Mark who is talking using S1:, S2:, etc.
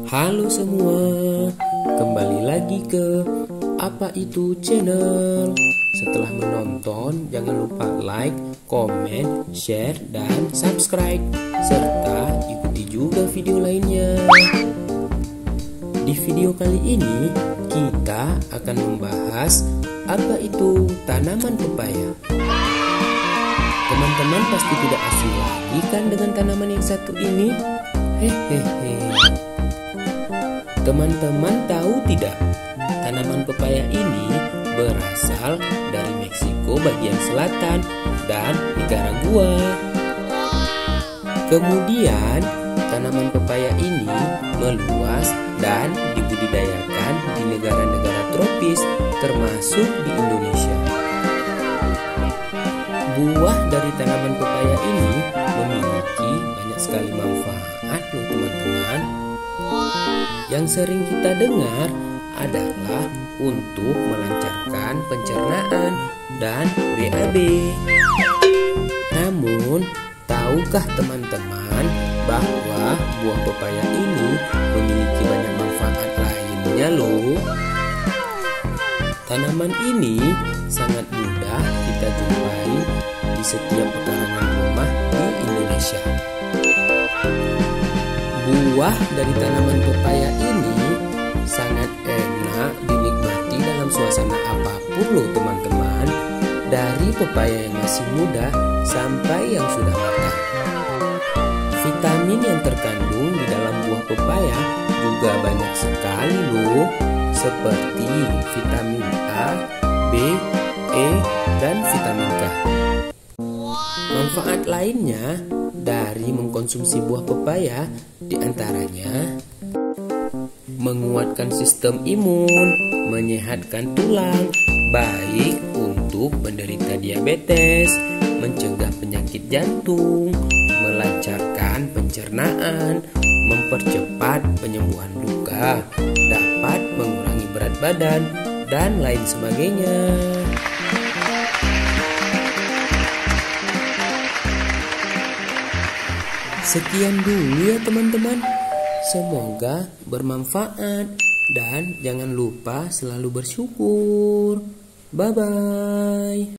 S1: Halo semua, kembali lagi ke Apa Itu Channel. Setelah menonton, jangan lupa like, komen, share, dan subscribe. Serta ikuti juga video lainnya. Di video kali ini, kita akan membahas apa itu tanaman pepaya. Teman-teman pasti tidak asing lagi kan dengan tanaman yang satu ini? Hehehe. Teman-teman tahu tidak? Tanaman pepaya ini berasal dari Meksiko bagian selatan dan Nicaragua. Kemudian, tanaman pepaya ini meluas dan dibudidayakan di negara-negara tropis termasuk di Indonesia. Buah dari tanaman pepaya ini memiliki banyak sekali manfaat loh teman-teman. Yang sering kita dengar adalah untuk melancarkan pencernaan dan BAB. Namun, tahukah teman-teman bahwa buah pepaya ini memiliki banyak manfaat lainnya loh? Tanaman ini sangat mudah kita jumpai di setiap pekarangan rumah di Indonesia. Buah dari tanaman pepaya ini sangat enak dinikmati dalam suasana apapun loh teman-teman. Dari pepaya yang masih muda sampai yang sudah matang. Vitamin yang terkandung di dalam buah pepaya juga banyak sekali loh, seperti vitamin A, B, E, dan vitamin K. Manfaat lainnya dari mengkonsumsi buah pepaya diantaranya menguatkan sistem imun, menyehatkan tulang, baik untuk penderita diabetes, mencegah penyakit jantung, melancarkan pencernaan, mempercepat penyembuhan luka, dapat mengurangi berat badan, dan lain sebagainya. Sekian dulu ya teman-teman. Semoga bermanfaat dan jangan lupa selalu bersyukur. Bye-bye.